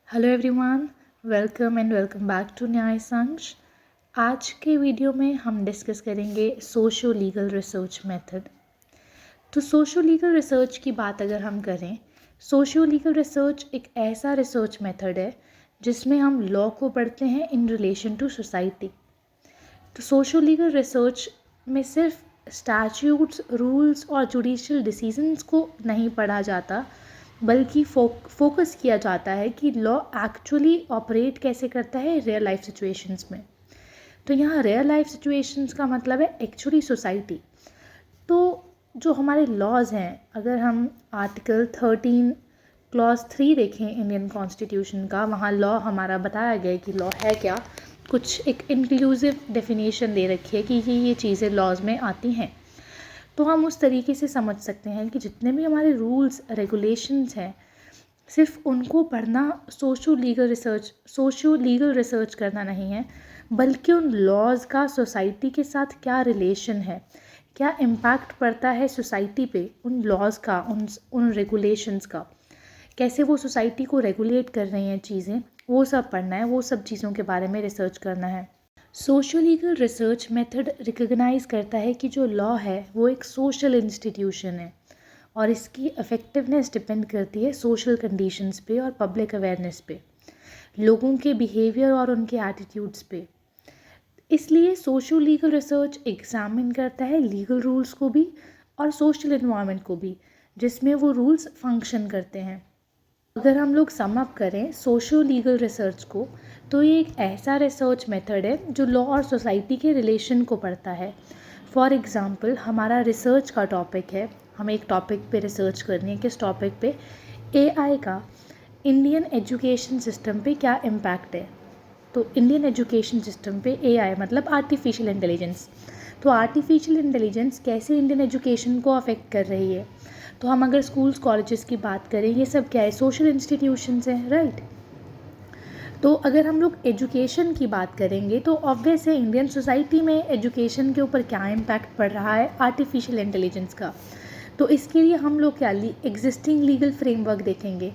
Hello everyone, welcome and welcome back to Nyay Sangh. आज के video में हम डिस्कस करेंगे सोशो लीगल रिसर्च मेथड। तो सोशो लीगल रिसर्च की बात अगर हम करें, सोशो लीगल रिसर्च एक ऐसा रिसर्च मेथड है जिसमें हम लॉ को पढ़ते हैं इन रिलेशन टू सोसाइटी। तो सोशो लीगल रिसर्च में सिर्फ स्टैट्यूट्स, रूल्स और जुडिशियल डिसीजंस को नहीं पढ़ा जाता, बल्कि फोकस किया जाता है कि लॉ एक्चुअली ऑपरेट कैसे करता है रियल लाइफ सिचुएशंस में। तो यहाँ रियल लाइफ सिचुएशंस का मतलब है एक्चुअली सोसाइटी। तो जो हमारे लॉज हैं, अगर हम आर्टिकल 13 क्लॉज 3 देखें इंडियन कॉन्स्टिट्यूशन का, वहाँ लॉ हमारा बताया गया है कि लॉ है क्या। कुछ एक इंक्लूसिव डेफिनेशन दे रखी है कि ये चीज़ें लॉज में आती हैं। तो हम उस तरीके से समझ सकते हैं कि जितने भी हमारे रूल्स रेगुलेशंस हैं, सिर्फ उनको पढ़ना सोशो लीगल रिसर्च करना नहीं है, बल्कि उन लॉज का सोसाइटी के साथ क्या रिलेशन है, क्या इम्पैक्ट पड़ता है सोसाइटी पे उन लॉज का, उन रेगुलेशंस का, कैसे वो सोसाइटी को रेगुलेट कर रही हैं चीज़ें, वो सब पढ़ना है, वो सब चीज़ों के बारे में रिसर्च करना है। Social legal research method recognise करता है कि जो लॉ है वो एक सोशल इंस्टीट्यूशन है और इसकी इफ़ेक्टिवनेस डिपेंड करती है सोशल कंडीशंस पे और पब्लिक अवेयरनेस पे, लोगों के बिहेवियर और उनके एटीट्यूड्स पे। इसलिए सोशल लीगल रिसर्च एग्जामिन करता है लीगल रूल्स को भी और सोशल इन्वायरमेंट को भी, जिसमें वो रूल्स फंक्शन करते हैं। अगर हम लोग सम अप करें सोशो लीगल रिसर्च को, तो ये एक ऐसा रिसर्च मेथड है जो लॉ और सोसाइटी के रिलेशन को पढ़ता है। फॉर एग्ज़ाम्पल, हमारा रिसर्च का टॉपिक है, हमें एक टॉपिक पे रिसर्च करनी है। किस टॉपिक पे? एआई का इंडियन एजुकेशन सिस्टम पे क्या इम्पैक्ट है। तो इंडियन एजुकेशन सिस्टम पे एआई मतलब आर्टिफिशियल इंटेलिजेंस। तो आर्टिफिशियल इंटेलिजेंस कैसे इंडियन एजुकेशन को अफेक्ट कर रही है। तो हम अगर स्कूल्स कॉलेजेस की बात करें, ये सब क्या है? सोशल इंस्टीट्यूशंस हैं, राइट। तो अगर हम लोग एजुकेशन की बात करेंगे तो ऑब्वियस है इंडियन सोसाइटी में एजुकेशन के ऊपर क्या इम्पैक्ट पड़ रहा है आर्टिफिशियल इंटेलिजेंस का। तो इसके लिए हम लोग क्या एग्जिस्टिंग लीगल फ्रेमवर्क देखेंगे,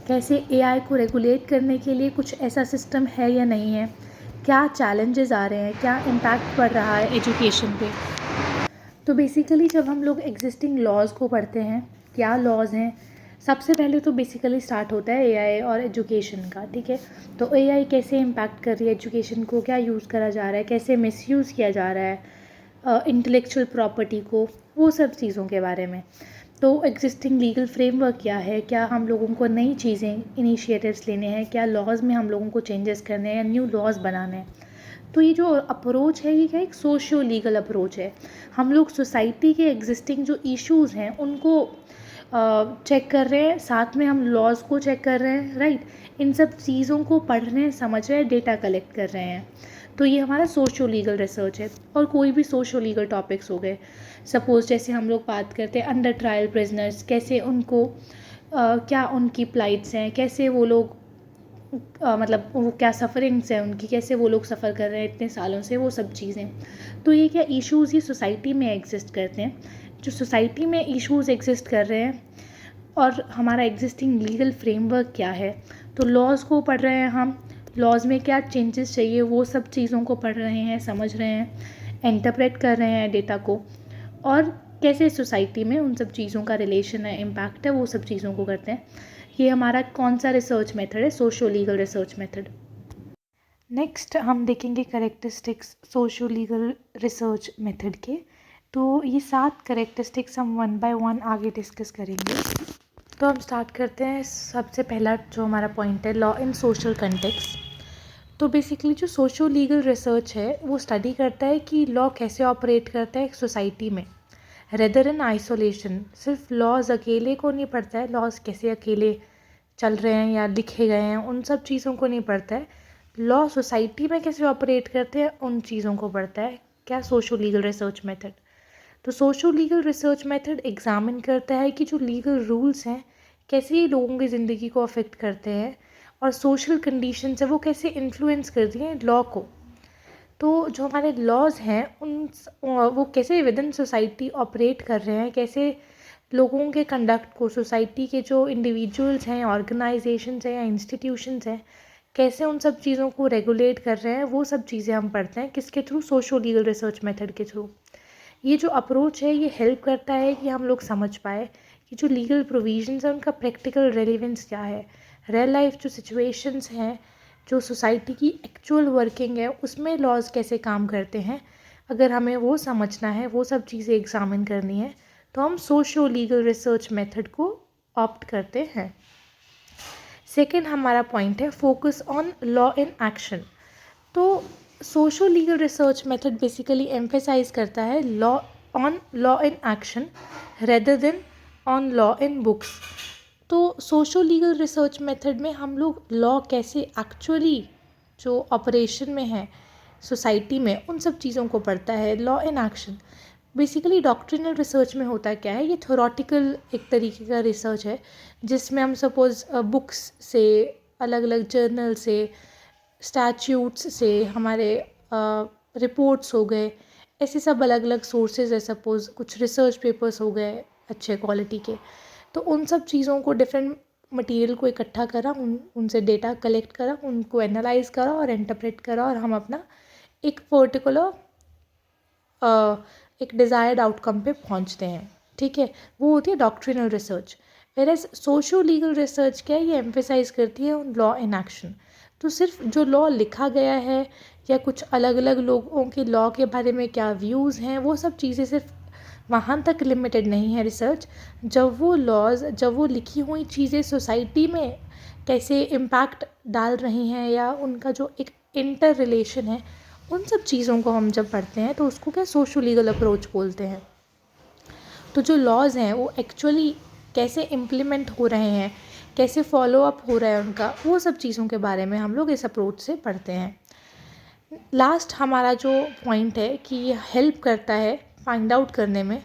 कैसे एआई को रेगुलेट करने के लिए कुछ ऐसा सिस्टम है या नहीं है, क्या चैलेंजेस आ रहे हैं, क्या इम्पैक्ट पड़ रहा है एजुकेशन पे। तो बेसिकली जब हम लोग एग्जिस्टिंग लॉज को पढ़ते हैं, क्या लॉज हैं, सबसे पहले तो बेसिकली स्टार्ट होता है एआई और एजुकेशन का, ठीक है। तो एआई कैसे इम्पैक्ट कर रही है एजुकेशन को, क्या यूज़ करा जा रहा है, कैसे मिसयूज़ किया जा रहा है इंटेलेक्चुअल प्रॉपर्टी को, वो सब चीज़ों के बारे में। तो एग्जिस्टिंग लीगल फ्रेमवर्क क्या है, क्या हम लोगों को नई चीज़ें इनिशिएटिव्स लेने हैं, क्या लॉज में हम लोगों को चेंजेस करने हैं या न्यू लॉज बनाने हैं। तो ये जो अप्रोच है, ये क्या एक सोशियो लीगल अप्रोच है। हम लोग सोसाइटी के एग्जिस्टिंग जो इश्यूज़ हैं उनको चेक कर रहे हैं, साथ में हम लॉज को चेक कर रहे हैं, राइट। इन सब चीज़ों को पढ़ रहे हैं, समझ रहे हैं, डेटा कलेक्ट कर रहे हैं। तो ये हमारा सोशो लीगल रिसर्च है। और कोई भी सोशो लीगल टॉपिक्स हो गए, सपोज़ जैसे हम लोग बात करते हैं अंडर ट्रायल प्रिजनर्स, कैसे उनको क्या उनकी प्लाइट्स हैं, कैसे वो लोग मतलब वो क्या सफ़रिंग्स हैं उनकी, कैसे वो लोग सफ़र कर रहे हैं इतने सालों से, वो सब चीज़ें। तो ये क्या इश्यूज़ ये सोसाइटी में एग्जिस्ट करते हैं, जो सोसाइटी में इश्यूज़ एग्जिस्ट कर रहे हैं, और हमारा एग्जिस्टिंग लीगल फ्रेमवर्क क्या है। तो लॉज को पढ़ रहे हैं हम, लॉज में क्या चेंजेस चाहिए, वो सब चीज़ों को पढ़ रहे हैं, समझ रहे हैं, इंटरप्रेट कर रहे हैं डेटा को, और कैसे सोसाइटी में उन सब चीज़ों का रिलेशन है, इम्पैक्ट है, वो सब चीज़ों को करते हैं। ये हमारा कौन सा रिसर्च मेथड है? Socio legal research method. Next हम देखेंगे characteristics socio legal research method के। तो ये 7 करेक्टरिस्टिक्स हम वन बाय वन आगे डिस्कस करेंगे। तो हम स्टार्ट करते हैं। सबसे पहला जो हमारा पॉइंट है, लॉ इन सोशल कंटेक्स्ट। तो बेसिकली जो सोशो लीगल रिसर्च है वो स्टडी करता है कि लॉ कैसे ऑपरेट करता है एक सोसाइटी में, रेदर इन आइसोलेशन। सिर्फ लॉज अकेले को नहीं पढ़ता है, लॉज कैसे अकेले चल रहे हैं या लिखे गए हैं, उन सब चीज़ों को नहीं पढ़ता है। लॉ सोसाइटी में कैसे ऑपरेट करते हैं उन चीज़ों को पढ़ता है। क्या? Socio legal research method. तो socio legal research method examine करता है कि जो लीगल रूल्स हैं कैसे ये लोगों की ज़िंदगी को अफेक्ट करते हैं, और सोशल कंडीशंस है वो कैसे इन्फ्लुएंस करती हैं लॉ को। तो जो हमारे लॉज हैं उन वो कैसे विद इन सोसाइटी ऑपरेट कर रहे हैं, कैसे लोगों के कंडक्ट को, सोसाइटी के जो इंडिविजुअल्स हैं, ऑर्गेनाइजेशंस हैं या इंस्टीट्यूशंस हैं, कैसे उन सब चीज़ों को रेगुलेट कर रहे हैं, वो सब चीज़ें हम पढ़ते हैं। किसके through? Socio legal research method के थ्रू। ये जो अप्रोच है ये हेल्प करता है कि हम लोग समझ पाए कि जो लीगल प्रोविजंस हैं उनका प्रैक्टिकल रेलिवेंस क्या है, रियल लाइफ जो सिचुएशंस हैं, जो सोसाइटी की एक्चुअल वर्किंग है उसमें लॉज कैसे काम करते हैं। अगर हमें वो समझना है, वो सब चीज़ें एग्जामिन करनी है, तो हम सोशो लीगल रिसर्च मेथड को ऑप्ट करते हैं। सेकेंड हमारा पॉइंट है focus on law in action. तो socio legal research method basically emphasize करता है law in action rather than on law in books. तो सोशो लीगल रिसर्च मेथड में हम लोग लॉ कैसे एक्चुअली जो ऑपरेशन में है सोसाइटी में, उन सब चीज़ों को पढ़ता है। Law in action basically doctrinal research में होता क्या है, ये थ्योरेटिकल एक तरीके का रिसर्च है जिसमें हम सपोज बुक्स से, अलग अलग जर्नल से, स्टैट्यूट्स से, हमारे रिपोर्ट्स हो गए, ऐसे सब अलग अलग सोर्सेज है, सपोज कुछ रिसर्च पेपर्स हो गए अच्छे क्वालिटी के, तो उन सब चीज़ों को, डिफरेंट मटेरियल को इकट्ठा करा, उनसे डेटा कलेक्ट करा, उनको एनालाइज करा और इंटरप्रेट करा, और हम अपना एक पर्टिकुलर एक डिज़ायर्ड आउटकम पे पहुंचते हैं। ठीक है, वो होती है doctrinal research. Whereas socio legal research क्या है, ये एम्फेसाइज करती है लॉ इन एक्शन। तो सिर्फ जो लॉ लिखा गया है या कुछ अलग अलग लोगों के लॉ के बारे में क्या व्यूज़ हैं, वो सब चीज़ें सिर्फ वहाँ तक लिमिटेड नहीं है रिसर्च। जब वो लिखी हुई चीज़ें सोसाइटी में कैसे इम्पैक्ट डाल रही हैं या उनका जो एक इंटर रिलेशन है, उन सब चीज़ों को हम जब पढ़ते हैं तो उसको क्या सोशो लीगल अप्रोच बोलते हैं। तो जो लॉज हैं वो एक्चुअली कैसे इम्प्लीमेंट हो रहे हैं, कैसे फॉलो अप हो रहा है उनका, वो सब चीज़ों के बारे में हम लोग इस अप्रोच से पढ़ते हैं। लास्ट हमारा जो पॉइंट है कि ये हेल्प करता है फाइंड आउट करने में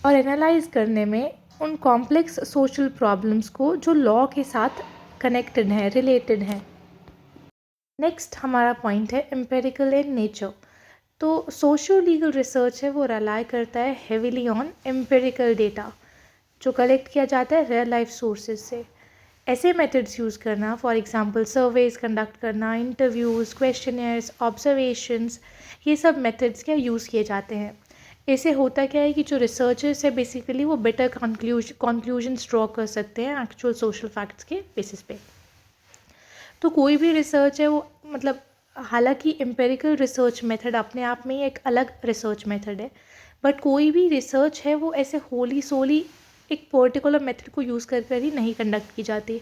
और एनालाइज करने में उन कॉम्प्लेक्स सोशल प्रॉब्लम्स को जो लॉ के साथ कनेक्टेड हैं, रिलेटेड हैं। नेक्स्ट हमारा पॉइंट है एम्पेरिकल इन नेचर। तो सोशो लीगल रिसर्च है वो रिलाई करता है हेविली ऑन एम्पेरिकल डेटा जो कलेक्ट किया जाता है रियल लाइफ सोर्सेज से। ऐसे मेथड्स यूज़ करना, फॉर एग्जांपल सर्वेज कंडक्ट करना, इंटरव्यूज़, क्वेश्चनर्स, ऑब्जर्वेशंस, ये सब मेथड्स क्या यूज़ किए जाते हैं। ऐसे होता क्या है कि जो रिसर्चर्स है बेसिकली वो बेटर कंक्लूजन्स ड्रॉ कर सकते हैं एक्चुअल सोशल फैक्ट्स के बेसिस पे। तो कोई भी रिसर्च है वो, मतलब हालांकि एम्पेरिकल रिसर्च मेथड अपने आप में ही एक अलग रिसर्च मेथड है, बट कोई भी रिसर्च है वो ऐसे होली सोली एक पर्टिकुलर मेथड को यूज़ कर कर ही नहीं कंडक्ट की जाती।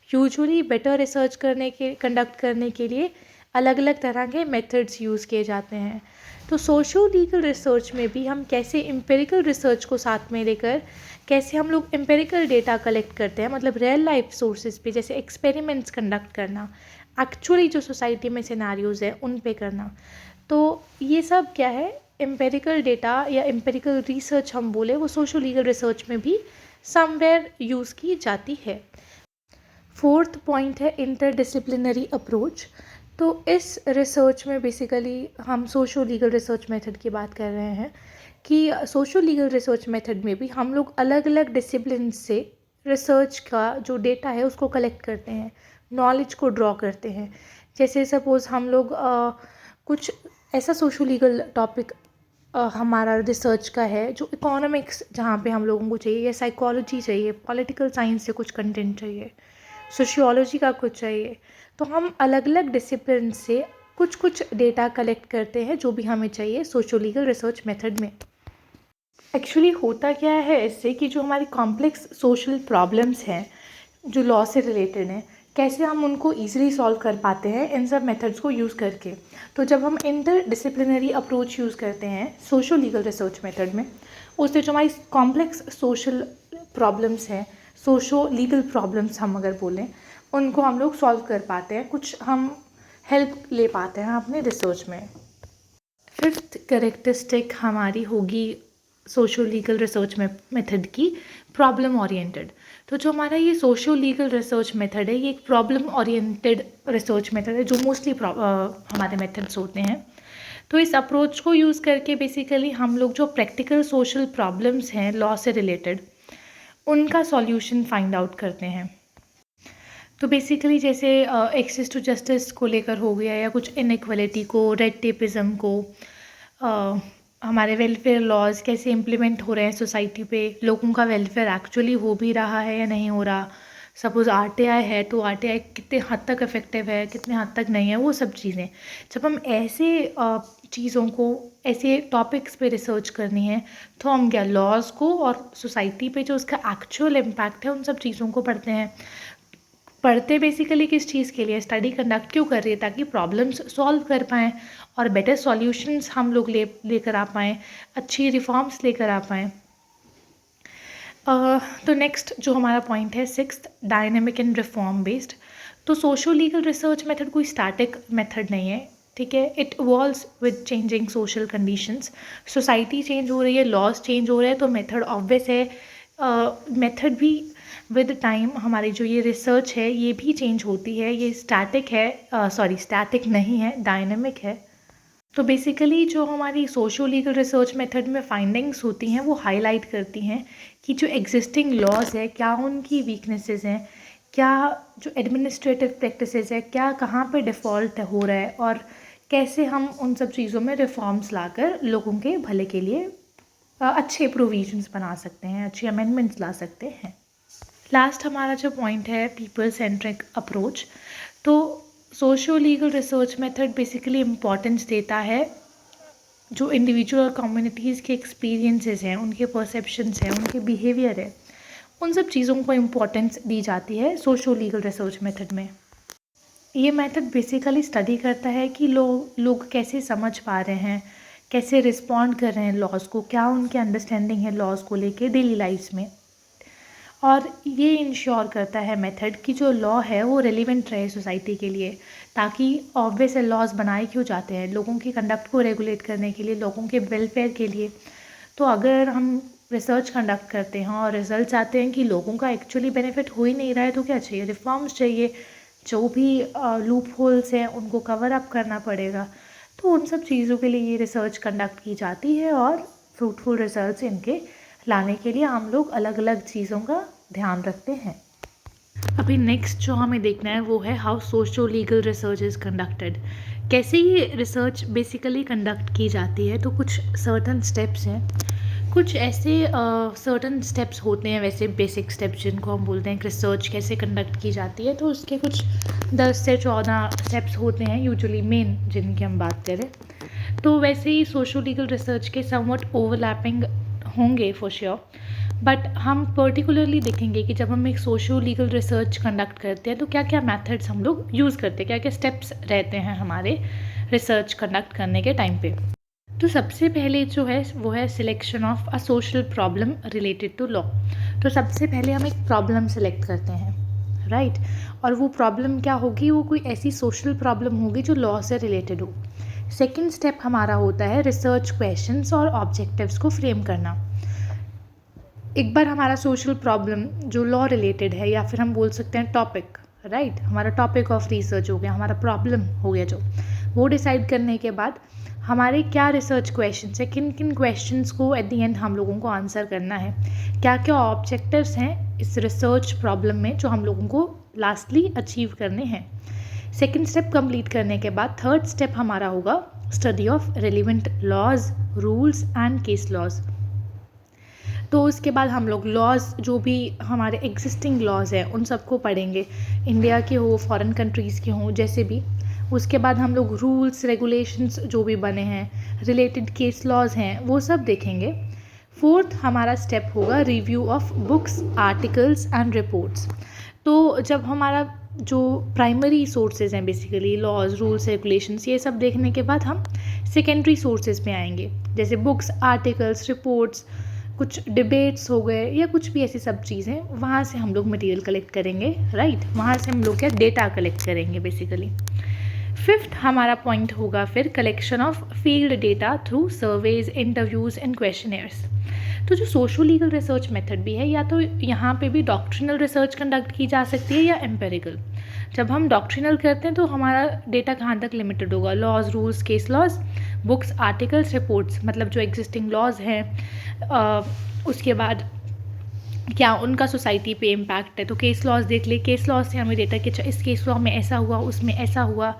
यूजुअली बेटर रिसर्च कंडक्ट करने के लिए अलग अलग तरह के मेथड्स यूज़ किए जाते हैं। तो सोशो लीगल रिसर्च में भी हम कैसे एम्पेरिकल रिसर्च को साथ में लेकर कैसे हम लोग एम्पेरिकल डेटा कलेक्ट करते हैं, मतलब रियल लाइफ सोर्सेज पे जैसे एक्सपेरिमेंट्स कंडक्ट करना, एक्चुअली जो सोसाइटी में सिनारियोज़ है उन पे करना। तो ये सब क्या है, एम्पेरिकल डेटा या एम्पेरिकल रिसर्च हम बोले, वो सोशो लीगल रिसर्च में भी समवेयर यूज़ की जाती है। फोर्थ पॉइंट है इंटरडिसिप्लिनरी अप्रोच। तो इस रिसर्च में बेसिकली हम सोशो लीगल रिसर्च मेथड की बात कर रहे हैं कि सोशो लीगल रिसर्च मेथड में भी हम लोग अलग अलग डिसिप्लिन से रिसर्च का जो डेटा है उसको कलेक्ट करते हैं, नॉलेज को ड्रॉ करते हैं। जैसे सपोज़ हम लोग कुछ ऐसा सोशो लीगल टॉपिक हमारा रिसर्च का है जो इकोनॉमिक्स जहाँ पे हम लोगों को चाहिए, या साइकोलॉजी चाहिए, पॉलिटिकल साइंस से कुछ कंटेंट चाहिए, सोशियोलॉजी का कुछ चाहिए, तो हम अलग अलग डिसिप्लिन से कुछ कुछ डेटा कलेक्ट करते हैं जो भी हमें चाहिए सोशो लीगल रिसर्च मेथड में। एक्चुअली होता क्या है इससे कि जो हमारी कॉम्प्लेक्स सोशल प्रॉब्लम्स हैं जो लॉ से रिलेटेड हैं, कैसे हम उनको ईजिली सॉल्व कर पाते हैं इन सब मेथड्स को यूज़ करके। तो जब हम इंटर डिसिप्लिनरी अप्रोच यूज़ करते हैं सोशो लीगल रिसर्च मेथड में, उससे जो हमारी कॉम्प्लेक्स सोशल प्रॉब्लम्स हैं, सोशो लीगल प्रॉब्लम्स हम अगर बोलें, उनको हम लोग सॉल्व कर पाते हैं, कुछ हम हेल्प ले पाते हैं अपने रिसर्च में। फिफ्थ कैरेक्टरिस्टिक हमारी होगी सोशो लीगल रिसर्च मेथड की प्रॉब्लम ओरिएंटेड। तो जो हमारा ये सोशो लीगल रिसर्च मेथड है ये एक प्रॉब्लम ओरिएंटेड रिसर्च मेथड है जो मोस्टली हमारे मेथड्स होते हैं। तो इस अप्रोच को यूज़ करके बेसिकली हम लोग जो प्रैक्टिकल सोशल प्रॉब्लम्स हैं लॉ से रिलेटेड, उनका सॉल्यूशन फाइंड आउट करते हैं। तो बेसिकली जैसे एक्सेस टू जस्टिस को लेकर हो गया, या कुछ इनइक्वलिटी को, रेड टेपिज़म को, हमारे वेलफेयर लॉज कैसे इम्प्लीमेंट हो रहे हैं सोसाइटी पे, लोगों का वेलफेयर एक्चुअली हो भी रहा है या नहीं हो रहा। सपोज़ आरटीआई है तो आरटीआई कितने हद तक इफ़ेक्टिव है, कितने हद तक नहीं है, वो सब चीज़ें जब हम ऐसे चीज़ों को, ऐसे टॉपिक्स पे रिसर्च करनी है, तो हम क्या लॉज को और सोसाइटी पे जो उसका एक्चुअल इम्पैक्ट है उन सब चीज़ों को पढ़ते हैं। पढ़ते बेसिकली किस चीज़ के लिए, स्टडी कंडक्ट क्यों कर रही है, ताकि प्रॉब्लम्स सॉल्व कर पाएँ और बेटर सॉल्यूशंस हम लोग लेकर आ पाएँ, अच्छी रिफॉर्म्स लेकर आ पाएँ। तो नेक्स्ट जो हमारा पॉइंट है, sixth, dynamic and reform based. तो सोशो लीगल रिसर्च मेथड कोई स्टैटिक मेथड नहीं है, ठीक है। It evolves with changing social conditions. Society change हो रही है, लॉज चेंज हो रहे हैं, तो मेथड ऑब्वियस है। मेथड भी विद टाइम, हमारी जो ये रिसर्च है ये भी चेंज होती है। ये स्टैटिक है, स्टैटिक नहीं है, डायनेमिक है। तो बेसिकली जो हमारी सोशो लीगल रिसर्च मेथड में फाइंडिंग्स होती हैं वो हाईलाइट करती हैं कि जो एग्जिस्टिंग लॉज है क्या उनकी वीकनेसेस हैं, क्या जो एडमिनिस्ट्रेटिव प्रैक्टिसेस है क्या कहाँ पे डिफ़ॉल्ट हो रहा है, और कैसे हम उन सब चीज़ों में रिफॉर्म्स लाकर लोगों के भले के लिए अच्छे प्रोविजंस बना सकते हैं, अच्छी अमेंडमेंट्स ला सकते हैं। लास्ट हमारा जो पॉइंट है, पीपल सेंट्रिक अप्रोच। तो socio legal research method basically importance देता है जो इंडिविजुअल और कम्युनिटीज़ के एक्सपीरियंसेस हैं, उनके परसेप्शंस हैं, उनके बिहेवियर है, उन सब चीज़ों को इम्पॉर्टेंस दी जाती है सोशो लीगल रिसर्च मेथड में। ये मेथड बेसिकली स्टडी करता है कि लोग कैसे समझ पा रहे हैं, कैसे रिस्पॉन्ड कर रहे हैं लॉज को, क्या उनकी अंडरस्टैंडिंग है लॉज को लेके डेली लाइफ में। और ये इंश्योर करता है मेथड कि जो लॉ है वो रेलिवेंट रहे सोसाइटी के लिए, ताकि ऑब्वियस लॉज बनाए क्यों जाते हैं, लोगों की कंडक्ट को रेगुलेट करने के लिए, लोगों के वेलफेयर के लिए। तो अगर हम रिसर्च कंडक्ट करते हैं और रिजल्ट आते हैं कि लोगों का एक्चुअली बेनिफिट हो ही नहीं रहा है, तो क्या चाहिए, रिफॉर्म्स चाहिए, जो भी लूप होल्स हैं उनको कवर अप करना पड़ेगा। तो उन सब चीज़ों के लिए ये रिसर्च कंडक्ट की जाती है और फ्रूटफुल रिजल्ट्स इनके लाने के लिए हम लोग अलग अलग चीज़ों का ध्यान रखते हैं। अभी नेक्स्ट जो हमें देखना है वो है how socio legal research is conducted. कैसे ये रिसर्च बेसिकली कंडक्ट की जाती है। तो कुछ सर्टन स्टेप्स हैं, कुछ ऐसे सर्टन स्टेप्स होते हैं, वैसे बेसिक स्टेप्स जिनको हम बोलते हैं रिसर्च कैसे कंडक्ट की जाती है। तो उसके कुछ 10 से 14 स्टेप्स होते हैं यूजुअली मेन जिनकी हम बात करें। तो वैसे ही सोशो लीगल रिसर्च के समवट ओवरलैपिंग होंगे फॉर श्योर, बट हम पर्टिकुलरली देखेंगे कि जब हम एक सोशो लीगल रिसर्च कंडक्ट करते हैं तो क्या क्या मेथड्स हम लोग यूज़ करते हैं, क्या क्या स्टेप्स रहते हैं हमारे रिसर्च कंडक्ट करने के टाइम पे। तो सबसे पहले जो है वो है selection of a social problem related to law. तो सबसे पहले हम एक प्रॉब्लम सेलेक्ट करते हैं, राइट। और वो प्रॉब्लम क्या होगी, वो कोई ऐसी सोशल प्रॉब्लम होगी जो लॉ से रिलेटेड हो। सेकेंड स्टेप हमारा होता है रिसर्च क्वेश्चंस और ऑब्जेक्टिव्स को फ्रेम करना। एक बार हमारा सोशल प्रॉब्लम जो लॉ रिलेटेड है, या फिर हम बोल सकते हैं टॉपिक, राइट, हमारा टॉपिक ऑफ रिसर्च हो गया, हमारा प्रॉब्लम हो गया, जो वो डिसाइड करने के बाद हमारे क्या रिसर्च क्वेश्चंस है, किन किन क्वेश्चंस को एट द एंड हम लोगों को आंसर करना है, क्या क्या ऑब्जेक्टिव्स हैं इस रिसर्च प्रॉब्लम में जो हम लोगों को लास्टली अचीव करने हैं। सेकेंड स्टेप कंप्लीट करने के बाद थर्ड स्टेप हमारा होगा study of relevant laws, rules and case laws. तो उसके बाद हम लोग लॉज जो भी हमारे एग्जिस्टिंग लॉज हैं उन सबको पढ़ेंगे, इंडिया के हो, फॉरेन कंट्रीज़ के हों, जैसे भी। उसके बाद हम लोग रूल्स रेगुलेशंस जो भी बने हैं, रिलेटेड केस लॉज हैं, वो सब देखेंगे। फोर्थ हमारा स्टेप होगा review of books, articles and reports. तो जब हमारा जो प्राइमरी सोर्सेज हैं बेसिकली लॉज, रूल्स, रेगुलेशंस, ये सब देखने के बाद हम सेकेंडरी सोर्सेज पे आएंगे, जैसे बुक्स, आर्टिकल्स, रिपोर्ट्स, कुछ डिबेट्स हो गए, या कुछ भी ऐसी सब चीज़ें, वहाँ से हम लोग मटेरियल कलेक्ट करेंगे, राइट। वहाँ से हम लोग क्या डेटा कलेक्ट करेंगे बेसिकली। फिफ्थ हमारा पॉइंट होगा फिर collection of field data through surveys, interviews and questioners. तो जो सोशो लीगल रिसर्च मेथड भी है, या तो यहाँ पे भी डॉक्ट्रिनल रिसर्च कंडक्ट की जा सकती है या एम्पेरिकल। जब हम डॉक्ट्रिनल करते हैं तो हमारा डेटा कहाँ तक लिमिटेड होगा, laws, rules, case laws, books, articles, reports, मतलब जो एग्जिस्टिंग लॉज हैं। उसके बाद क्या उनका सोसाइटी पे इम्पैक्ट है। तो केस लॉज देख ले, केस लॉज से हमें डेटा कि अच्छा इस केस लॉ में ऐसा हुआ, उसमें ऐसा हुआ,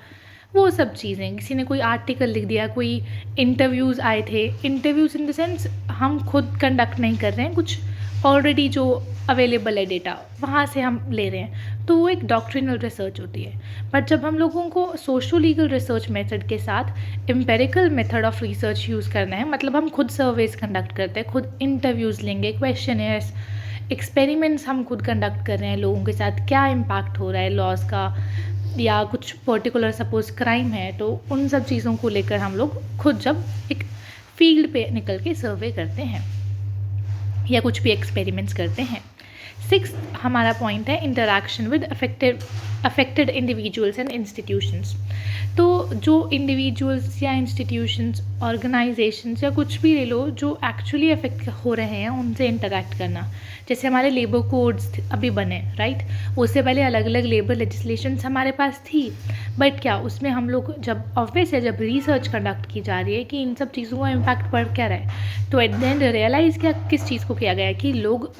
वो सब चीज़ें। किसी ने कोई आर्टिकल लिख दिया, कोई इंटरव्यूज़ आए थे, इंटरव्यूज़ इन द सेंस हम खुद कंडक्ट नहीं कर रहे हैं, कुछ ऑलरेडी जो अवेलेबल है डेटा वहाँ से हम ले रहे हैं, तो वो एक डॉक्ट्रिनल रिसर्च होती है। बट जब हम लोगों को सोशो लीगल रिसर्च मेथड के साथ empirical method of research use करना है, मतलब हम खुद सर्वेज कंडक्ट करते हैं, खुद इंटरव्यूज़ लेंगे, क्वेश्चनर्स, एक्सपेरिमेंट्स हम खुद कंडक्ट कर रहे हैं लोगों के साथ, क्या इम्पैक्ट हो रहा है लॉज का, या कुछ पर्टिकुलर सपोज क्राइम है, तो उन सब चीज़ों को लेकर हम लोग खुद जब एक फील्ड पे निकल के सर्वे करते हैं या कुछ भी एक्सपेरिमेंट्स करते हैं। 6th हमारा पॉइंट है interaction with affected individuals and institutions. तो जो इंडिविजुअल्स या इंस्टीट्यूशंस, ऑर्गेनाइजेशंस या कुछ भी ले लो जो एक्चुअली अफेक्ट हो रहे हैं, उनसे इंटरैक्ट करना। जैसे हमारे लेबर कोड्स अभी बने, राइट, उससे पहले अलग अलग लेबर लेजिस्लेशंस हमारे पास थी, बट क्या उसमें हम लोग जब ऑब्वियस है, जब रिसर्च कंडक्ट की जा रही है कि इन सब चीज़ों का इम्पैक्ट पड़ क्या रहा है, तो एट द एंड रियलाइज़ क्या किस चीज़ को किया गया है कि लोग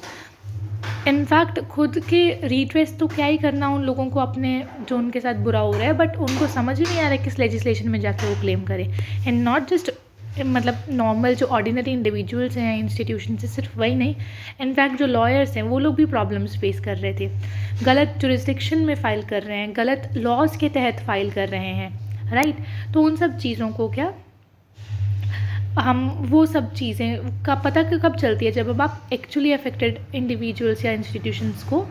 इनफैक्ट खुद के रिट्रेस तो क्या ही करना उन लोगों को अपने जो उनके साथ बुरा हो रहा है, बट उनको समझ ही नहीं आ रहा है किस लेजिस्लेशन में जाके वो क्लेम करें। एंड नॉट जस्ट मतलब नॉर्मल जो ऑर्डिनरी इंडिविजुअल्स हैं, इंस्टीट्यूशन से, सिर्फ वही नहीं, इनफैक्ट जो लॉयर्स हैं वो लोग भी प्रॉब्लम्स फेस कर रहे थे, गलत जुरिस्डिक्शन में फ़ाइल कर रहे हैं, गलत लॉज के तहत फ़ाइल कर रहे हैं, राइट। तो उन सब चीज़ों को क्या हम वो सब चीज़ें का पता कब चलती है, जब आप एक्चुअली अफेक्टेड इंडिविजुअल्स या इंस्टीट्यूशंस को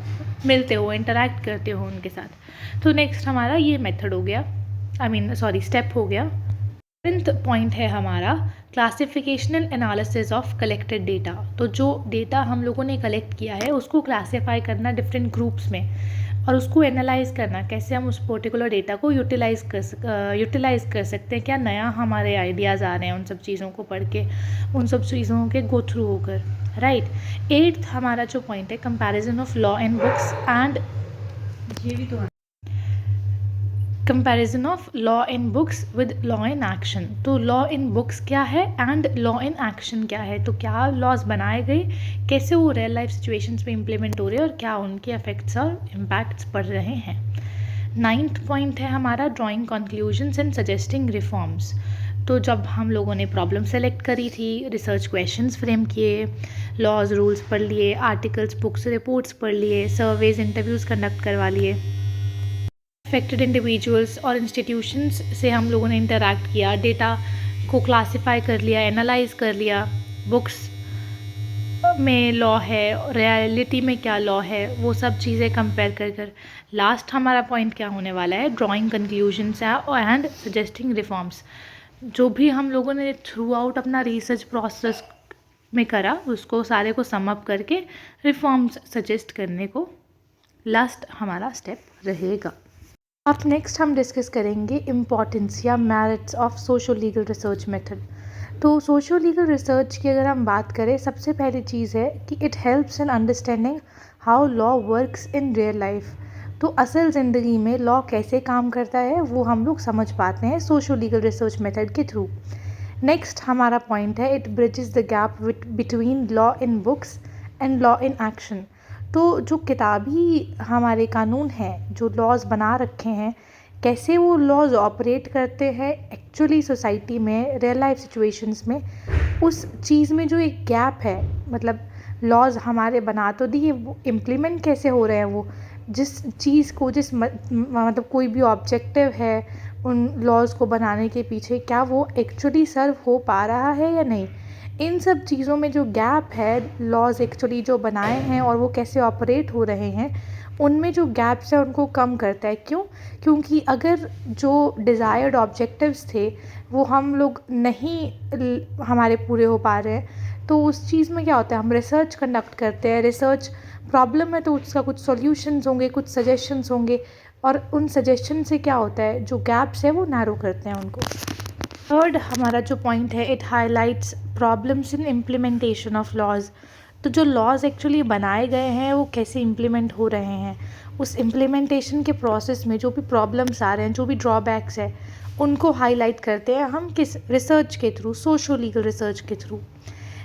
मिलते हो, इंटरैक्ट करते हो उनके साथ। तो नेक्स्ट हमारा ये मेथड हो गया, स्टेप हो गया। 7th पॉइंट है हमारा क्लासिफिकेशनल एनालिसिस ऑफ कलेक्टेड डेटा। तो जो डेटा हम लोगों ने कलेक्ट किया है उसको क्लासीफाई करना डिफरेंट ग्रुप्स में, और उसको एनालाइज करना कैसे हम उस पर्टिकुलर डेटा को यूटिलाइज कर सकते हैं, क्या नया हमारे आइडियाज़ आ रहे हैं उन सब चीज़ों को पढ़ के, उन सब चीज़ों के गो थ्रू होकर, राइट। 8th हमारा जो पॉइंट है comparison of law in books and ये भी तो comparison of law in books with law in action. तो लॉ इन बुक्स क्या है एंड लॉ इन एक्शन क्या है, तो क्या लॉज बनाए गए, कैसे वो रियल लाइफ सिचुएशंस में इम्प्लीमेंट हो रहे हैं, और क्या उनके इफेक्ट्स और इम्पैक्ट्स पड़ रहे हैं। 9th पॉइंट है हमारा drawing conclusions and suggesting reforms. तो जब हम लोगों ने प्रॉब्लम सेलेक्ट करी थी, रिसर्च क्वेश्चंस फ्रेम किए, लॉज रूल्स पढ़ लिए, आर्टिकल्स, बुक्स, रिपोर्ट्स पढ़ लिए, सर्वेज, इंटरव्यूज़ कंडक्ट करवा लिए, अफेक्टेड इंडिविजुअल्स और इंस्टीट्यूशंस से हम लोगों ने इंटरैक्ट किया, डेटा को क्लासीफाई कर लिया, एनालाइज कर लिया, बुक्स में लॉ है, रियलिटी में क्या लॉ है, वो सब चीज़ें कंपेयर कर लास्ट हमारा पॉइंट क्या होने वाला है, drawing conclusions and suggesting reforms. जो भी हम लोगों ने थ्रू आउट अपना रिसर्च प्रोसेस में करा, उसको सारे को सम अप करके रिफॉर्म्स सजेस्ट करने को लास्ट हमारा स्टेप रहेगा। अब नेक्स्ट हम डिस्कस करेंगे इम्पॉर्टेंस या merits of socio legal research method. तो सोशो लीगल रिसर्च की अगर हम बात करें, सबसे पहली चीज़ है कि it helps in understanding how law works in real life. तो असल ज़िंदगी में लॉ कैसे काम करता है वो हम लोग समझ पाते हैं सोशो लीगल रिसर्च मेथड के थ्रू। नेक्स्ट हमारा पॉइंट है, it bridges the gap between law in books and law in action. तो जो किताबी हमारे कानून हैं, जो लॉज बना रखे हैं, कैसे वो लॉज ऑपरेट करते हैं एक्चुअली सोसाइटी में, रियल लाइफ सिचुएशंस में, उस चीज़ में जो एक गैप है, मतलब लॉज हमारे बना तो दिए, वो इम्प्लीमेंट कैसे हो रहे हैं, वो जिस चीज़ को मतलब कोई भी ऑब्जेक्टिव है उन लॉज को बनाने के पीछे, क्या वो एक्चुअली सर्व हो पा रहा है या नहीं। इन सब चीज़ों में जो गैप है, लॉज एक्चुअली जो बनाए हैं और वो कैसे ऑपरेट हो रहे हैं, उनमें जो गैप्स है उनको कम करता है। क्यों? क्योंकि अगर जो डिज़ायर्ड ऑब्जेक्टिव्स थे वो हम लोग नहीं हमारे पूरे हो पा रहे हैं, तो उस चीज़ में क्या होता है, हम रिसर्च कंडक्ट करते हैं, रिसर्च प्रॉब्लम है तो उसका कुछ सॉल्यूशंस होंगे, कुछ सजेशंस होंगे, और उन सजेशन से क्या होता है, जो गैप्स है वो नैरो करते हैं उनको। थर्ड हमारा जो पॉइंट है, it highlights problems in implementation of laws. तो जो लॉज एक्चुअली बनाए गए हैं वो कैसे इम्प्लीमेंट हो रहे हैं, उस इम्प्लीमेंटेशन के प्रोसेस में जो भी प्रॉब्लम्स आ रहे हैं, जो भी ड्रॉबैक्स है, उनको हाईलाइट करते हैं हम किस रिसर्च के थ्रू, सोशो लीगल रिसर्च के थ्रू।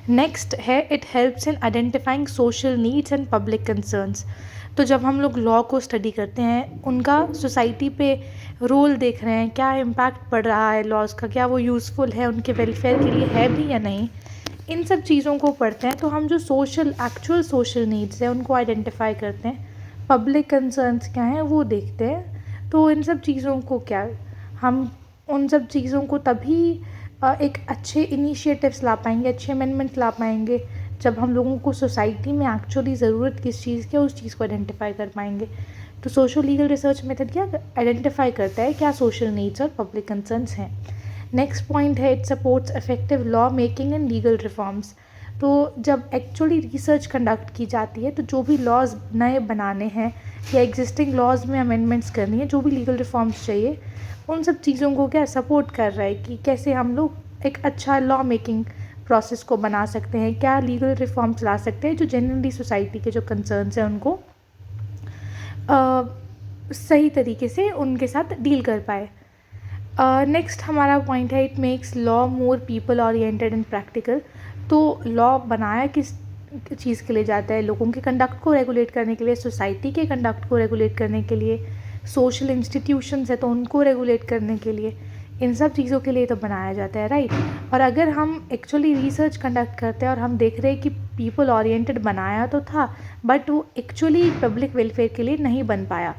नेक्स्ट है it helps in identifying social needs and public concerns. तो जब हम लोग लॉ को स्टडी करते हैं, उनका सोसाइटी पे रोल देख रहे हैं, क्या इम्पैक्ट पड़ रहा है लॉज का, क्या वो यूज़फुल है उनके वेलफेयर के लिए है भी या नहीं, इन सब चीज़ों को पढ़ते हैं तो हम जो एक्चुअल सोशल नीड्स हैं उनको आइडेंटिफाई करते हैं, पब्लिक कंसर्न्स क्या हैं वो देखते हैं। तो इन सब चीज़ों को क्या हम उन सब चीज़ों को तभी एक अच्छे इनिशिएटिव्स ला पाएंगे, अच्छे अमेंडमेंट ला पाएंगे, जब हम लोगों को सोसाइटी में एक्चुअली ज़रूरत किस चीज़ की है उस चीज़ को आइडेंटिफाई कर पाएंगे। तो सोशल लीगल रिसर्च मेथड क्या आइडेंटिफाई करता है, क्या सोशल नीड्स और पब्लिक कंसर्न्स हैं। नेक्स्ट पॉइंट है it supports effective law making and legal reforms. तो जब एक्चुअली रिसर्च कंडक्ट की जाती है तो जो भी लॉज नए बनाने हैं या एग्जिस्टिंग लॉज में अमेंडमेंट्स करनी है, जो भी लीगल रिफॉर्म्स चाहिए, उन सब चीज़ों को क्या सपोर्ट कर रहा है कि कैसे हम लोग एक अच्छा लॉ मेकिंग प्रोसेस को बना सकते हैं, क्या लीगल रिफॉर्म्स ला सकते हैं जो जनरली सोसाइटी के जो कंसर्न्स हैं उनको सही तरीके से उनके साथ डील कर पाए। नेक्स्ट हमारा पॉइंट है it makes law more people oriented and practical. तो लॉ बनाया किस चीज़ के लिए जाता है, लोगों के कंडक्ट को रेगुलेट करने के लिए, सोसाइटी के कंडक्ट को रेगुलेट करने के लिए, सोशल इंस्टीट्यूशंस है तो उनको रेगुलेट करने के लिए, इन सब चीज़ों के लिए तो बनाया जाता है, राइट। और अगर हम एक्चुअली रिसर्च कंडक्ट करते हैं और हम देख रहे हैं कि पीपल ओरिएंटेड बनाया तो था बट वो एक्चुअली पब्लिक वेलफेयर के लिए नहीं बन पाया,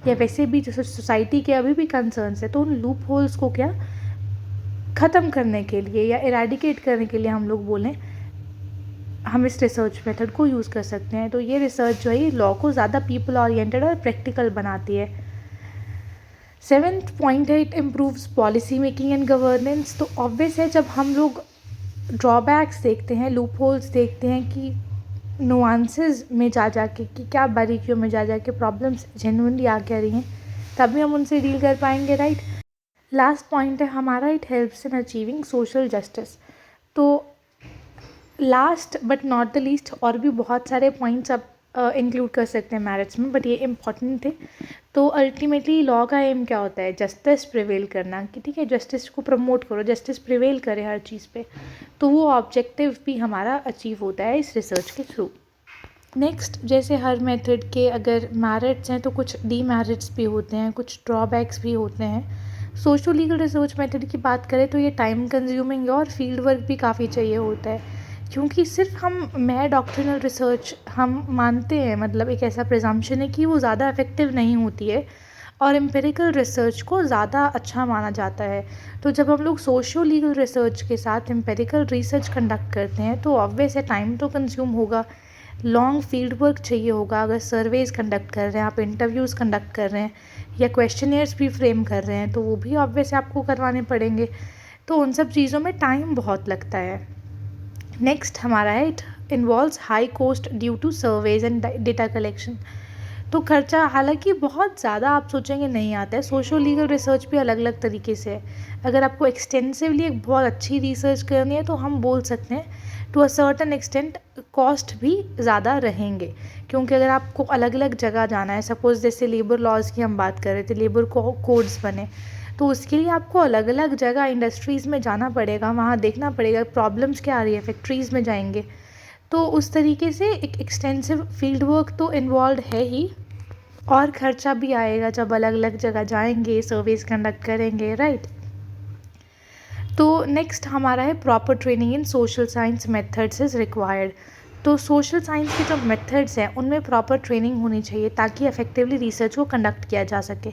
या वैसे भी जो सोसाइटी के अभी भी कंसर्न्स है, तो उन लूप होल्स को क्या ख़त्म करने के लिए या इरेडिकेट करने के लिए हम लोग बोलें, हम इस रिसर्च मेथड को यूज़ कर सकते हैं। तो ये रिसर्च जो है ये लॉ को ज़्यादा पीपल ओरिएंटेड और प्रैक्टिकल बनाती है। 7th पॉइंट है it improves policy making and governance. तो ऑब्वियस है जब हम लोग ड्रॉबैक्स देखते हैं, लूप होल्स देखते हैं कि नुआंसेस में जा के कि क्या बारीकियों में जा के प्रॉब्लम्स जेन्युइनली आ क्या रही हैं, तभी हम उनसे डील कर पाएंगे, राइट। लास्ट पॉइंट है हमारा it helps in achieving social justice. तो last but not the least और भी बहुत सारे पॉइंट्स आप इंक्लूड कर सकते हैं मैरिट्स में, बट ये इम्पॉर्टेंट थे। तो अल्टीमेटली लॉ का एम क्या होता है, जस्टिस प्रिवेल करना, कि ठीक है जस्टिस को प्रमोट करो, जस्टिस प्रिवेल करे हर चीज़ पे। तो वो ऑब्जेक्टिव भी हमारा अचीव होता है इस रिसर्च के थ्रू। नेक्स्ट, जैसे हर मेथड के अगर मैरिट्स हैं तो कुछ डीमेरिट्स भी होते हैं, कुछ ड्रॉबैक्स भी होते हैं। सोशल लीगल रिसर्च मेथड की बात करें तो ये टाइम कंज्यूमिंग और फील्ड वर्क भी काफ़ी चाहिए होता है, क्योंकि सिर्फ मैं डॉक्ट्रिनल रिसर्च हम मानते हैं, मतलब एक ऐसा प्रिजम्पशन है कि वो ज़्यादा इफेक्टिव नहीं होती है और एम्पिरिकल रिसर्च को ज़्यादा अच्छा माना जाता है। तो जब हम लोग सोशो लीगल रिसर्च के साथ एम्पिरिकल रिसर्च कंडक्ट करते हैं तो ऑब्वियस है टाइम तो कंज्यूम होगा, लॉन्ग फील्ड वर्क चाहिए होगा। अगर सर्वेज कंडक्ट कर रहे हैं, आप इंटरव्यूज़ कंडक्ट कर रहे हैं या क्वेश्चनियर्स भी फ्रेम कर रहे हैं, तो वो भी ऑब्वियस आपको करवाने पड़ेंगे। तो उन सब चीज़ों में टाइम बहुत लगता है। नेक्स्ट हमारा है it involves high cost due to surveys and data collection. तो खर्चा हालांकि बहुत ज़्यादा आप सोचेंगे नहीं आता है, सोशल लीगल रिसर्च भी अलग अलग तरीके से है। अगर आपको एक्सटेंसिवली एक बहुत अच्छी रिसर्च करनी है तो हम बोल सकते हैं to a certain extent cost भी ज़्यादा रहेंगे, क्योंकि अगर आपको अलग अलग जगह जाना है, सपोज़ जैसे लेबर लॉज की हम बात कर रहे थे, लेबर कोड्स बने, तो उसके लिए आपको अलग अलग जगह इंडस्ट्रीज़ में जाना पड़ेगा, वहाँ देखना पड़ेगा प्रॉब्लम्स क्या आ रही है, फैक्ट्रीज़ में जाएंगे। तो उस तरीके से एक एक्सटेंसिव फील्ड वर्क तो इन्वॉल्व है ही, और ख़र्चा भी आएगा जब अलग अलग जगह जाएंगे, सर्वेस कंडक्ट करेंगे, राइट। तो नेक्स्ट हमारा है proper training in social science methods is required. तो सोशल साइंस के जो मेथड्स हैं उनमें प्रॉपर ट्रेनिंग होनी चाहिए ताकि इफेक्टिवली रिसर्च को कंडक्ट किया जा सके।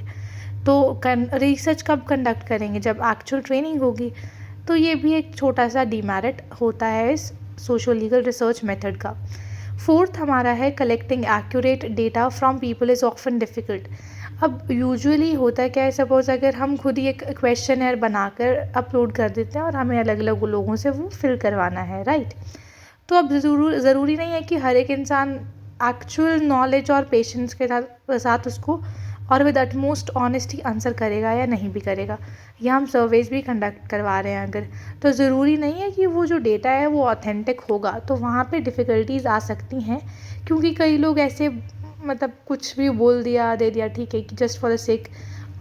तो रिसर्च कब कंडक्ट करेंगे, जब एक्चुअल ट्रेनिंग होगी। तो ये भी एक छोटा सा डीमेरिट होता है इस सोशल लीगल रिसर्च मेथड का। 4th हमारा है collecting accurate data from people is often difficult. अब यूजुअली होता है क्या है, सपोज़ अगर हम खुद ही एक क्वेश्चनर बनाकर अपलोड कर देते हैं और हमें अलग अलग लोगों से वो फिल करवाना है, राइट। तो अब ज़रूरी नहीं है कि हर एक इंसान एक्चुअल नॉलेज और पेशेंस के साथ उसको और विद अटमोस्ट ऑनेस्टी आंसर करेगा या नहीं भी करेगा, या हम सर्वेज भी कंडक्ट करवा रहे हैं अगर, तो ज़रूरी नहीं है कि वो जो डेटा है वो ऑथेंटिक होगा। तो वहाँ पे डिफ़िकल्टीज़ आ सकती हैं, क्योंकि कई लोग ऐसे मतलब कुछ भी बोल दिया दे दिया, ठीक है कि जस्ट फॉर द सेक,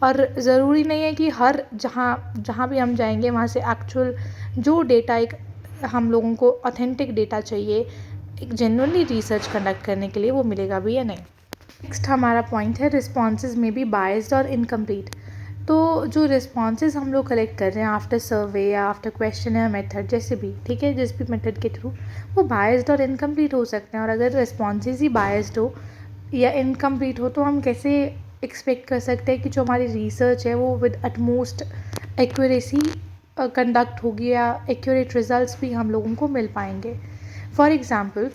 और ज़रूरी नहीं है कि हर जहाँ भी हम जाएंगे वहाँ से एक्चुअल जो डेटा एक हम लोगों को ऑथेंटिक डेटा चाहिए एक जेन्युइनली रिसर्च कंडक्ट करने के लिए, वो मिलेगा भी या नहीं। नेक्स्ट हमारा पॉइंट है रिस्पॉन्सेज में बी बायस्ड और इनकम्प्लीट। तो जो रिस्पॉन्सेज हम लोग कलेक्ट कर रहे हैं आफ्टर सर्वे या आफ्टर क्वेश्चन या मेथड, जैसे भी, ठीक है, जिस भी मेथड के थ्रू, वो बायस्ड और इनकम्प्लीट हो सकते हैं। और अगर रिस्पॉन्सेज ही बायस्ड हो या इनकम्प्लीट हो तो हम कैसे एक्सपेक्ट कर सकते हैं कि जो हमारी रिसर्च है वो विद अटमोस्ट एक्यूरेसी कंडक्ट होगी या एक्यूरेट रिजल्ट्स भी हम लोगों को मिल पाएंगे। फॉर एग्ज़ाम्पल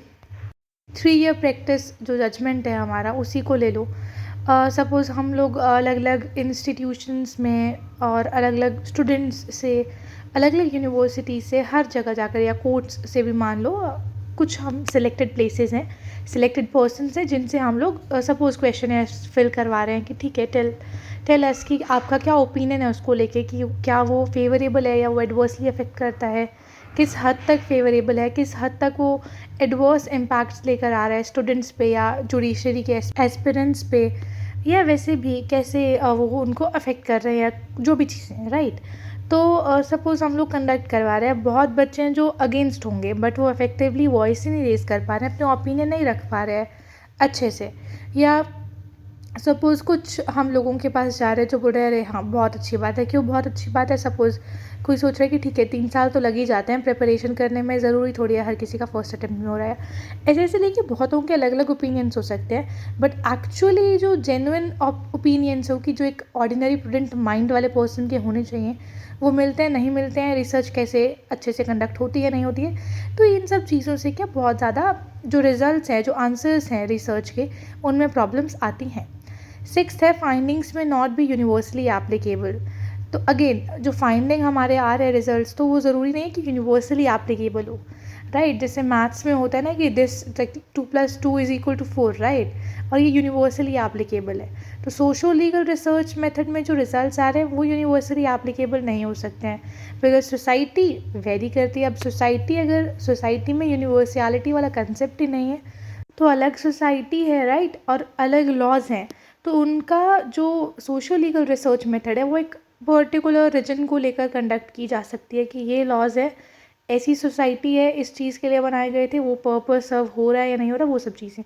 3 ईयर प्रैक्टिस जो जजमेंट है हमारा, उसी को ले लो। सपोज़ हम लोग अलग अलग इंस्टीट्यूशंस में और अलग अलग स्टूडेंट्स से, अलग अलग यूनिवर्सिटी से, हर जगह जाकर, या कोर्ट्स से भी मान लो, कुछ हम सिलेक्टेड प्लेसेस हैं, सिलेक्टेड पर्सनस हैं जिनसे हम लोग सपोज़ क्वेश्चन फिल करवा रहे हैं कि ठीक है, टेल अस कि आपका क्या ओपिनियन है उसको लेके, कि क्या वो फेवरेबल है या वो एडवर्सली अफेक्ट करता है, किस हद तक फेवरेबल है, किस हद तक वो एडवर्स इम्पैक्ट्स लेकर आ रहा है स्टूडेंट्स पे या जुडिशरी के एस्पिरेंट्स पे, या वैसे भी कैसे वो उनको अफेक्ट कर रहे हैं, या जो भी चीज़ें, राइट। तो सपोज़ हम लोग कंडक्ट करवा रहे हैं, बहुत बच्चे हैं जो अगेंस्ट होंगे बट वो इफेक्टिवली वॉइस ही नहीं रेज कर पा रहे हैं, अपने ओपिनियन नहीं रख पा रहे हैं अच्छे से। या सपोज़ कुछ हम लोगों के पास जा रहे हैं जो बोल रहे हैं अरे हाँ बहुत अच्छी बात है, क्यों बहुत अच्छी बात है, सपोज़ कोई सोच रहा है कि ठीक है 3 साल तो लग ही जाते हैं प्रिपरेशन करने में, ज़रूरी थोड़ी है हर किसी का फर्स्ट अटेम्प्ट में हो रहा है। ऐसे ऐसे लेके बहुतों के अलग अलग ओपिनियंस हो सकते हैं, बट एक्चुअली जो जेन्युइन ओपिनियंस हो कि जो एक ऑर्डिनरी प्रूडेंट माइंड वाले पर्सन के होने चाहिए, वो मिलते हैं नहीं मिलते हैं, रिसर्च कैसे अच्छे से कंडक्ट होती है नहीं होती है। तो इन सब चीज़ों से क्या बहुत ज़्यादा जो रिजल्ट्स हैं, जो आंसर्स हैं रिसर्च के, उनमें प्रॉब्लम्स आती हैं। 6th है फाइंडिंग्स में नॉट बी यूनिवर्सली एप्लीकेबल। तो अगेन जो फाइंडिंग हमारे आ रहे हैं रिजल्ट्स, तो वो ज़रूरी नहीं कि यूनिवर्सली एप्लीकेबल हो, राइट। जैसे मैथ्स में होता है ना कि दिस 2+2=4, राइट, और ये यूनिवर्सली एप्लीकेबल है। तो सोशो लीगल रिसर्च मेथड में जो रिजल्ट्स आ रहे हैं वो यूनिवर्सली एप्लीकेबल नहीं हो सकते हैं, बिकॉज सोसाइटी वेरी करती है। अब अगर सोसाइटी में यूनिवर्सलिटी वाला कंसेप्ट ही नहीं है, तो अलग सोसाइटी है, राइट, और अलग लॉज हैं, तो उनका जो सोशो लीगल रिसर्च मेथड है वो एक पर्टिकुलर रीजन को लेकर कंडक्ट की जा सकती है कि ये लॉज है, ऐसी सोसाइटी है, इस चीज़ के लिए बनाए गए थे, वो पर्पस सर्व हो रहा है या नहीं हो रहा, वो सब चीज़ें।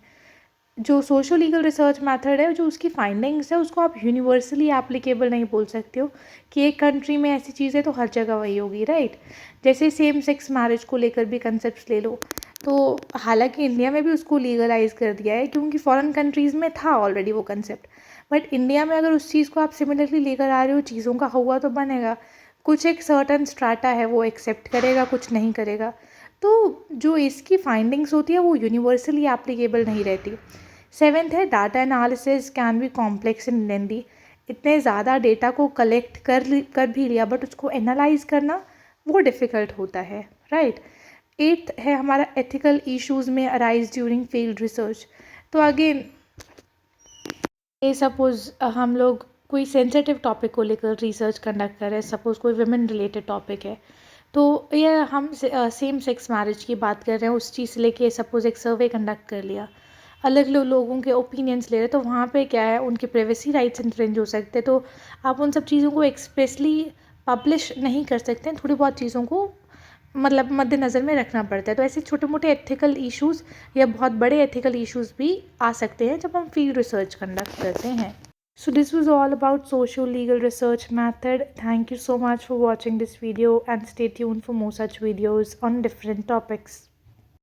जो सोशो लीगल रिसर्च मेथड है, जो उसकी फाइंडिंग्स है, उसको आप यूनिवर्सली एप्लीकेबल नहीं बोल सकते हो कि एक कंट्री में ऐसी चीज़ है तो हर जगह वही होगी, राइट। जैसे सेम सेक्स मैरिज को लेकर भी कंसेप्ट ले लो, तो हालांकि इंडिया में भी उसको लीगलाइज कर दिया है क्योंकि फॉरेन कंट्रीज़ में था ऑलरेडी वो कंसेप्ट, बट इंडिया में अगर उस चीज़ को आप सिमिलरली लेकर आ रहे हो, चीज़ों का हुआ तो बनेगा। कुछ एक सर्टन स्ट्राटा है वो एक्सेप्ट करेगा, कुछ नहीं करेगा। तो जो इसकी फाइंडिंग्स होती है वो यूनिवर्सली एप्लीकेबल नहीं रहती। 7th है data analysis can be complex and लेंदी। इतने ज़्यादा डेटा को कलेक्ट कर भी लिया बट उसको एनालाइज करना वो डिफ़िकल्ट होता है, राइट। 8th है हमारा एथिकल इश्यूज़ में अराइज ड्यूरिंग फील्ड रिसर्च। तो अगेन ये सपोज़ हम लोग कोई सेंसिटिव टॉपिक को लेकर रिसर्च कंडक्ट कर रहे हैं, सपोज़ कोई वुमेन रिलेटेड टॉपिक है, तो ये हम सेम सेक्स मैरिज की बात कर रहे हैं, उस चीज़ से लेके सपोज़ एक सर्वे कंडक्ट कर लिया, अलग अलग लोगों के ओपिनियंस ले रहे हैं, तो वहाँ पे क्या है, उनके प्राइवेसी राइट्स इन्फ्रिंज हो सकते हैं। तो आप उन सब चीज़ों को एक्सप्रेसली पब्लिश नहीं कर सकते हैं, थोड़ी बहुत चीज़ों को मतलब मद्देनज़र में रखना पड़ता है। तो ऐसे छोटे मोटे एथिकल इश्यूज़ या बहुत बड़े एथिकल इश्यूज़ भी आ सकते हैं जब हम फील्ड रिसर्च कंडक्ट करते हैं। So this was all about social legal research method. Thank you so much for watching this video and stay tuned for more such videos on different topics.